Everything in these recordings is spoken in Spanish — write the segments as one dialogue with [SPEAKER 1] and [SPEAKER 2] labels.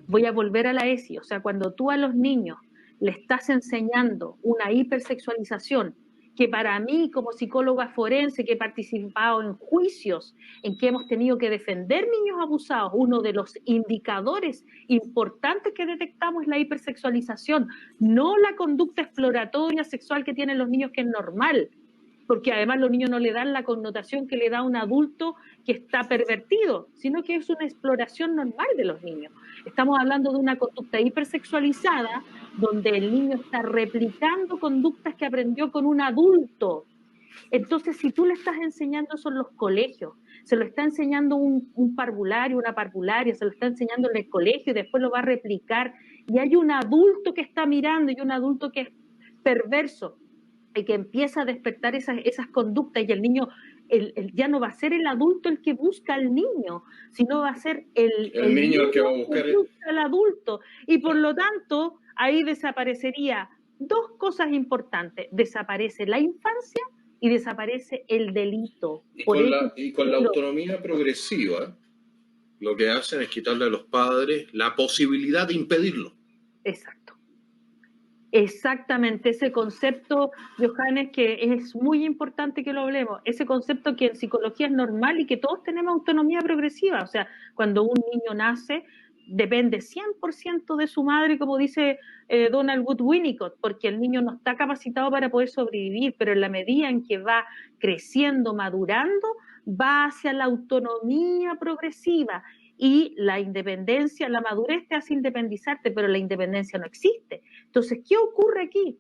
[SPEAKER 1] Voy a volver a la ESI, o sea, cuando tú a los niños le estás enseñando una hipersexualización, que para mí como psicóloga forense que he participado en juicios en que hemos tenido que defender niños abusados, uno de los indicadores importantes que detectamos es la hipersexualización, no la conducta exploratoria sexual que tienen los niños, que es normal, porque además los niños no le dan la connotación que le da un adulto que está pervertido, sino que es una exploración normal de los niños. Estamos hablando de una conducta hipersexualizada, donde el niño está replicando conductas que aprendió con un adulto. Entonces, si tú le estás enseñando eso en los colegios, se lo está enseñando un parvulario, una parvularia, se lo está enseñando en el colegio y después lo va a replicar, y hay un adulto que está mirando y un adulto que es perverso, y que empieza a despertar esas conductas, y el niño ya no va a ser el adulto el que busca al niño, sino va a ser el
[SPEAKER 2] niño el que va a buscar
[SPEAKER 1] al adulto, y por lo tanto ahí desaparecería dos cosas importantes: desaparece la infancia y desaparece el delito.
[SPEAKER 2] Y con la autonomía progresiva, lo que hacen es quitarle a los padres la posibilidad de impedirlo.
[SPEAKER 1] Exacto. Exactamente, ese concepto, Johannes, que es muy importante que lo hablemos, ese concepto que en psicología es normal y que todos tenemos autonomía progresiva. O sea, cuando un niño nace, depende 100% de su madre, como dice Donald Wood Winnicott, porque el niño no está capacitado para poder sobrevivir, pero en la medida en que va creciendo, madurando, va hacia la autonomía progresiva. Y la independencia, la madurez te hace independizarte, pero la independencia no existe. Entonces, ¿qué ocurre aquí?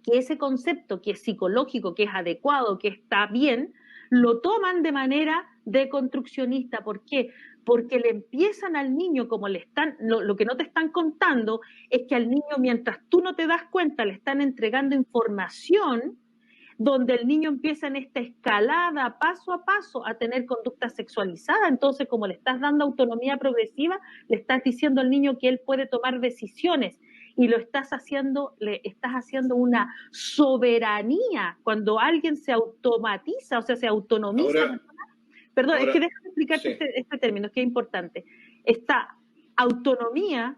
[SPEAKER 1] Que ese concepto que es psicológico, que es adecuado, que está bien, lo toman de manera deconstruccionista. ¿Por qué? Porque le empiezan al niño, como le están, lo que no te están contando es que al niño, mientras tú no te das cuenta, le están entregando información donde el niño empieza en esta escalada paso a paso a tener conducta sexualizada. Entonces, como le estás dando autonomía progresiva, le estás diciendo al niño que él puede tomar decisiones, y le estás haciendo una soberanía. Cuando alguien se automatiza, o sea, se autonomiza.
[SPEAKER 2] Ahora,
[SPEAKER 1] perdón, es que déjame explicarte sí. este término, que es importante. Esta autonomía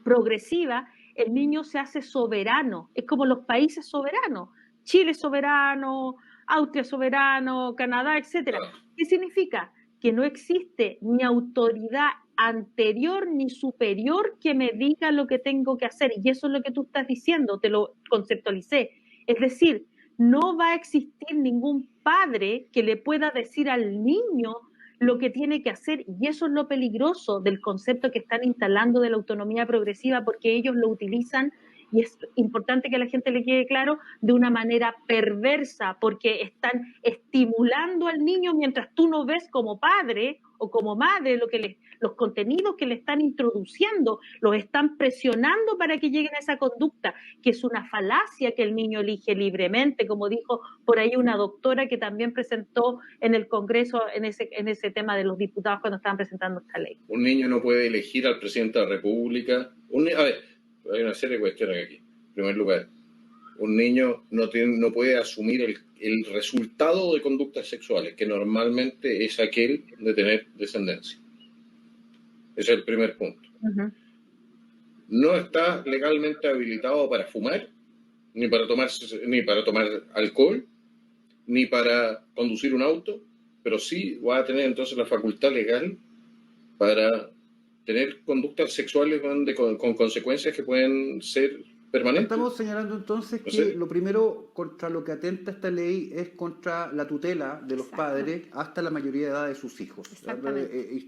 [SPEAKER 1] progresiva el niño se hace soberano, es como los países soberanos, Chile soberano, Austria soberano, Canadá, etcétera. ¿Qué significa? Que no existe ni autoridad anterior ni superior que me diga lo que tengo que hacer, y eso es lo que tú estás diciendo, te lo conceptualicé. Es decir, no va a existir ningún padre que le pueda decir al niño lo que tiene que hacer, y eso es lo peligroso del concepto que están instalando de la autonomía progresiva, porque ellos lo utilizan, y es importante que a la gente le quede claro, de una manera perversa, porque están estimulando al niño mientras tú no ves como padre o como madre los contenidos que le están introduciendo, los están presionando para que lleguen a esa conducta, que es una falacia que el niño elige libremente, como dijo por ahí una doctora que también presentó en el Congreso en ese tema de los diputados cuando estaban presentando esta ley.
[SPEAKER 2] Un niño no puede elegir al presidente de la República. A ver, hay una serie de cuestiones aquí. En primer lugar, un niño no puede asumir el resultado de conductas sexuales, que normalmente es aquel de tener descendencia. Ese es el primer punto.
[SPEAKER 1] Uh-huh.
[SPEAKER 2] No está legalmente habilitado para fumar, ni para tomar alcohol, ni para conducir un auto, pero sí va a tener entonces la facultad legal para tener conductas sexuales con consecuencias que pueden ser permanentes.
[SPEAKER 3] Estamos señalando entonces que lo primero contra lo que atenta esta ley es contra la tutela de los padres hasta la mayoría de edad de sus hijos.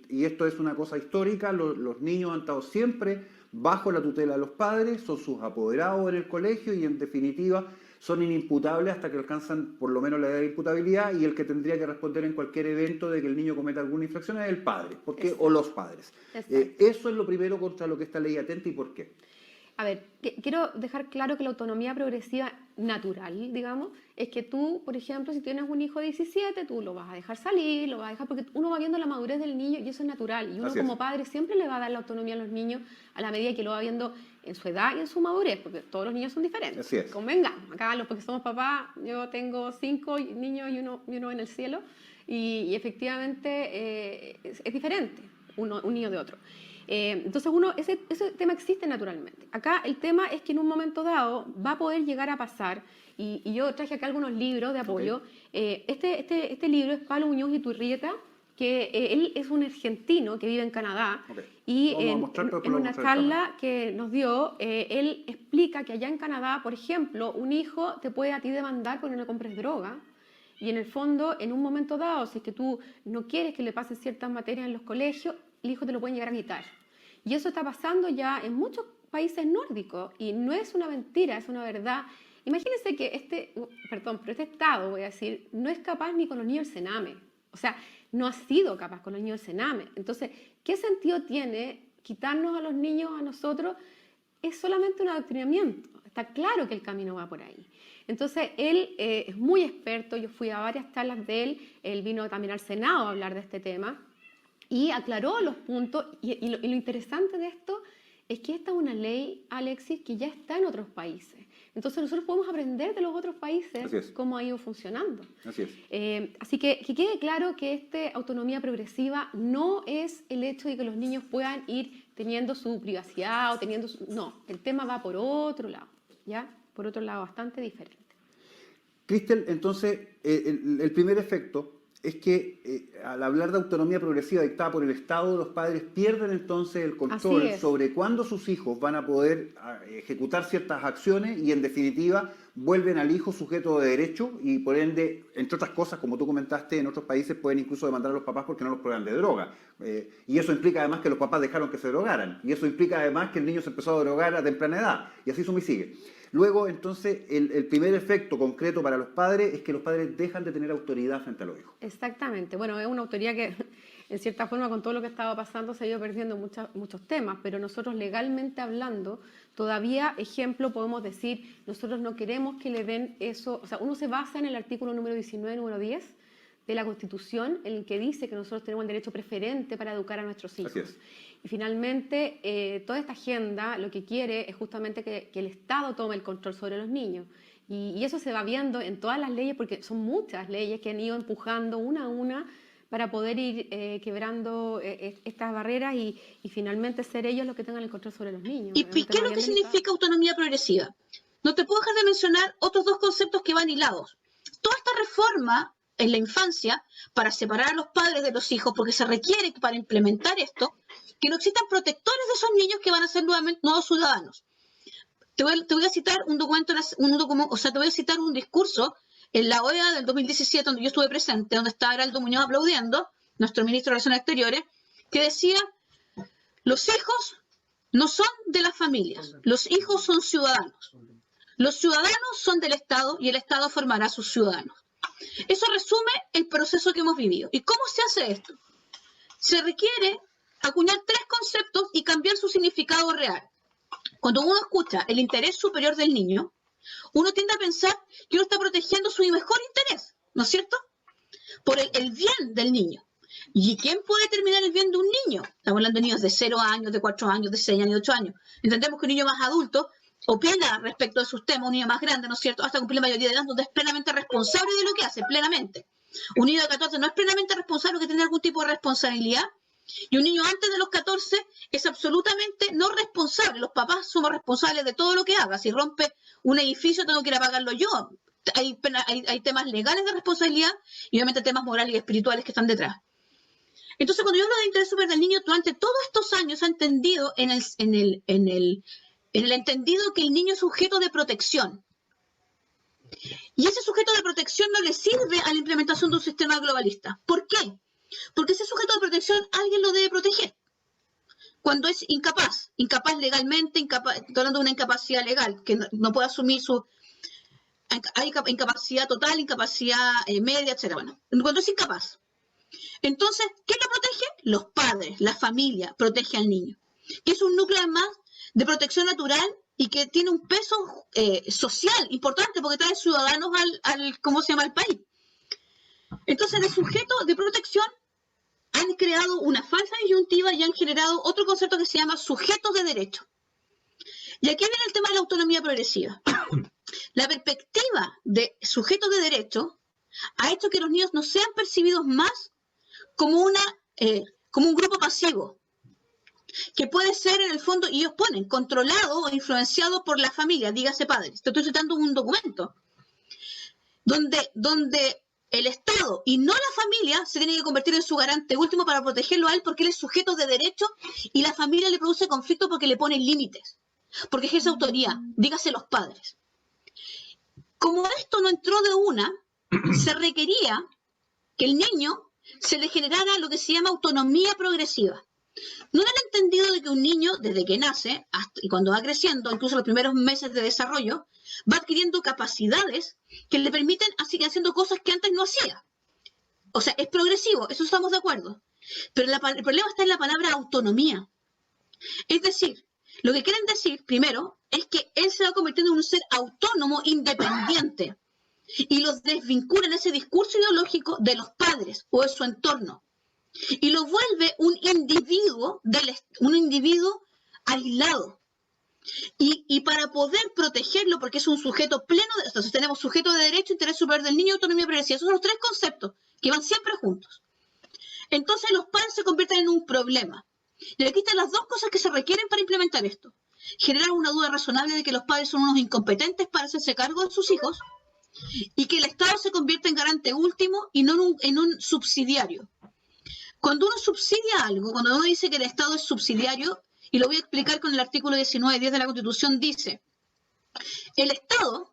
[SPEAKER 3] Y esto es una cosa histórica, los niños han estado siempre bajo la tutela de los padres, son sus apoderados en el colegio y en definitiva son inimputables hasta que alcanzan por lo menos la edad de imputabilidad, y el que tendría que responder en cualquier evento de que el niño cometa alguna infracción es el padre, o los padres. Eso es lo primero contra lo que esta ley atenta. ¿Y por qué?
[SPEAKER 4] A ver, quiero dejar claro que la autonomía progresiva natural, digamos, es que tú, por ejemplo, si tienes un hijo de 17, tú lo vas a dejar salir, lo vas a dejar, porque uno va viendo la madurez del niño y eso es natural. Y uno como padre siempre le va a dar la autonomía a los niños a la medida que lo va viendo en su edad y en su madurez, porque todos los niños son diferentes.
[SPEAKER 3] Así es.
[SPEAKER 4] Convengamos, acá porque somos papás, yo tengo 5 niños y uno en el cielo, y efectivamente es diferente un niño de otro. Entonces ese tema existe naturalmente. Acá el tema es que en un momento dado va a poder llegar a pasar, y yo traje acá algunos libros de apoyo. Este libro es Pablo Muñoz Iturrieta, que él es un argentino que vive en Canadá, y en una charla que nos dio, él explica que allá en Canadá, por ejemplo, un hijo te puede a ti demandar porque no le compres droga. Y en el fondo, en un momento dado, si es que tú no quieres que le pasen ciertas materias en los colegios, el hijo te lo pueden llegar a quitar. Y eso está pasando ya en muchos países nórdicos, y no es una mentira, es una verdad. Imagínense que este Estado, voy a decir, no es capaz ni con los niños del Sename. O sea, no ha sido capaz con los niños del Sename. Entonces, ¿qué sentido tiene quitarnos a los niños a nosotros? Es solamente un adoctrinamiento. Está claro que el camino va por ahí. Entonces, él es muy experto. Yo fui a varias charlas de él vino también al Senado a hablar de este tema, y aclaró los puntos, y lo interesante de esto es que esta es una ley, Alexis, que ya está en otros países. Entonces nosotros podemos aprender de los otros países cómo ha ido funcionando. Así que quede claro que esta autonomía progresiva no es el hecho de que los niños puedan ir teniendo su privacidad o teniendo no, el tema va por otro lado, ¿ya? Por otro lado bastante diferente.
[SPEAKER 3] Cristel, entonces el primer efecto es que al hablar de autonomía progresiva dictada por el Estado, los padres pierden entonces el control sobre cuándo sus hijos van a poder ejecutar ciertas acciones, y en definitiva vuelven al hijo sujeto de derecho, y por ende, entre otras cosas, como tú comentaste, en otros países pueden incluso demandar a los papás porque no los prueban de droga. Y eso implica además que los papás dejaron que se drogaran, y eso implica además que el niño se empezó a drogar a temprana edad, y así suma y sigue. Luego, entonces, el primer efecto concreto para los padres es que los padres dejan de tener autoridad frente a los hijos.
[SPEAKER 4] Exactamente. Bueno, es una autoridad que, en cierta forma, con todo lo que estaba pasando, se ha ido perdiendo muchos temas, pero nosotros, legalmente hablando, todavía, ejemplo, podemos decir, nosotros no queremos que le den eso. O sea, uno se basa en el artículo número 19, número 10 de la Constitución, en el que dice que nosotros tenemos el derecho preferente para educar a nuestros hijos.
[SPEAKER 3] Así es.
[SPEAKER 4] Y finalmente, toda esta agenda lo que quiere es justamente que el Estado tome el control sobre los niños. Y eso se va viendo en todas las leyes, porque son muchas leyes que han ido empujando una a una para poder ir quebrando estas barreras y finalmente ser ellos los que tengan el control sobre los niños.
[SPEAKER 5] ¿Y qué es lo que significa autonomía progresiva? No te puedo dejar de mencionar otros dos conceptos que van hilados. Toda esta reforma en la infancia para separar a los padres de los hijos, porque se requiere para implementar esto, que no existan protectores de esos niños que van a ser nuevos ciudadanos. Te voy a citar un documento, te voy a citar un discurso en la OEA del 2017, donde yo estuve presente, donde estaba Heraldo Muñoz aplaudiendo, nuestro ministro de Relaciones Exteriores, que decía: los hijos no son de las familias, los hijos son ciudadanos. Los ciudadanos son del Estado y el Estado formará a sus ciudadanos. Eso resume el proceso que hemos vivido. ¿Y cómo se hace esto? Se requiere acuñar 3 conceptos y cambiar su significado real. Cuando uno escucha el interés superior del niño, uno tiende a pensar que uno está protegiendo su mejor interés, ¿no es cierto? Por el bien del niño. ¿Y quién puede determinar el bien de un niño? Estamos hablando de niños de 0 años, de 4 años, de 6 años, de 8 años. Entendemos que un niño más adulto opina respecto de sus temas, un niño más grande, ¿no es cierto?, hasta cumplir la mayoría de edad, donde es plenamente responsable de lo que hace, plenamente. Un niño de 14 no es plenamente responsable, que tiene algún tipo de responsabilidad, y un niño antes de los 14 es absolutamente no responsable. Los papás somos responsables de todo lo que haga. Si rompe un edificio, tengo que ir a pagarlo yo. Hay temas legales de responsabilidad y obviamente temas morales y espirituales que están detrás. Entonces, cuando yo hablo de interés superior del niño, durante todos estos años ha entendido en el entendido que el niño es sujeto de protección. Y ese sujeto de protección no le sirve a la implementación de un sistema globalista. ¿Por qué? Porque ese sujeto de protección alguien lo debe proteger. Cuando es incapaz legalmente, estoy hablando de una incapacidad legal, que no puede asumir hay incapacidad total, incapacidad media, etc. Bueno, cuando es incapaz. Entonces, ¿quién lo protege? Los padres, la familia protege al niño, que es un núcleo más de protección natural y que tiene un peso social importante porque trae ciudadanos al país. Entonces, el sujeto de protección han creado una falsa disyuntiva y han generado otro concepto que se llama sujeto de derecho. Y aquí viene el tema de la autonomía progresiva. La perspectiva de sujeto de derecho ha hecho que los niños no sean percibidos más como un grupo pasivo, que puede ser en el fondo, y ellos ponen, controlado o influenciado por la familia, dígase padres. Te estoy citando un documento donde el Estado y no la familia se tiene que convertir en su garante último para protegerlo a él, porque él es sujeto de derecho y la familia le produce conflicto porque le pone límites, porque ejerce autoridad, dígase los padres. Como esto no entró de una, se requería que el niño se le generara lo que se llama autonomía progresiva. No en el entendido de que un niño, desde que nace y cuando va creciendo, incluso los primeros meses de desarrollo, va adquiriendo capacidades que le permiten seguir haciendo cosas que antes no hacía. O sea, es progresivo, eso estamos de acuerdo. Pero el problema está en la palabra autonomía. Es decir, lo que quieren decir, primero, es que él se va convirtiendo en un ser autónomo, independiente, y los desvinculan ese discurso ideológico de los padres o de su entorno. Y lo vuelve un individuo aislado. Y para poder protegerlo, porque es un sujeto pleno, entonces tenemos sujeto de derecho, interés superior del niño y autonomía progresiva. Esos son los 3 conceptos que van siempre juntos. Entonces los padres se convierten en un problema. Y aquí están las 2 cosas que se requieren para implementar esto. Generar una duda razonable de que los padres son unos incompetentes para hacerse cargo de sus hijos y que el Estado se convierta en garante último y no en un subsidiario. Cuando uno subsidia algo, cuando uno dice que el Estado es subsidiario, y lo voy a explicar con el artículo 19.10 de la Constitución, dice: el Estado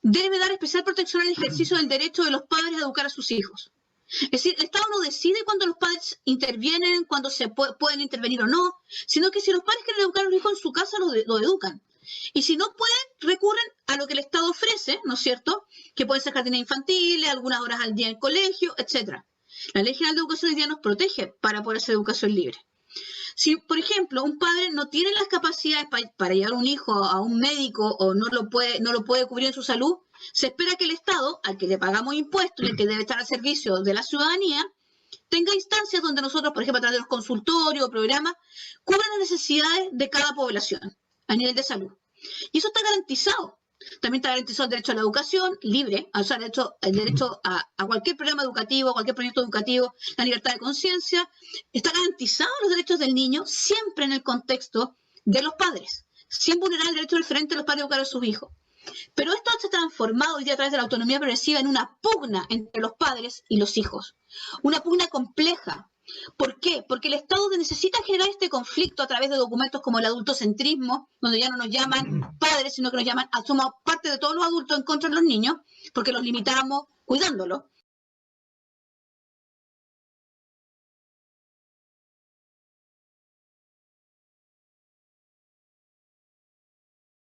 [SPEAKER 5] debe dar especial protección al ejercicio del derecho de los padres a educar a sus hijos. Es decir, el Estado no decide cuándo los padres intervienen, cuándo se pueden intervenir o no, sino que si los padres quieren educar a los hijos en su casa, lo educan. Y si no pueden, recurren a lo que el Estado ofrece, ¿no es cierto?, que pueden ser jardines infantiles, algunas horas al día en el colegio, etc. La Ley General de Educación hoy día nos protege para poder hacer educación libre. Si, por ejemplo, un padre no tiene las capacidades para llevar un hijo a un médico o no lo puede cubrir en su salud, se espera que el Estado, al que le pagamos impuestos y al que debe estar al servicio de la ciudadanía, tenga instancias donde nosotros, por ejemplo, a través de los consultorios o programas, cubran las necesidades de cada población a nivel de salud. Y eso está garantizado. También está garantizado el derecho a la educación libre, o sea, el derecho a cualquier programa educativo, a cualquier proyecto educativo, la libertad de conciencia. Está garantizado los derechos del niño siempre en el contexto de los padres, sin vulnerar el derecho referente de los padres a educar a sus hijos. Pero esto se ha transformado hoy día a través de la autonomía progresiva en una pugna entre los padres y los hijos. Una pugna compleja. ¿Por qué? Porque el Estado necesita generar este conflicto a través de documentos como el adultocentrismo, donde ya no nos llaman padres, sino que nos llaman, somos parte de todos los adultos en contra de los niños, porque los limitamos cuidándolos.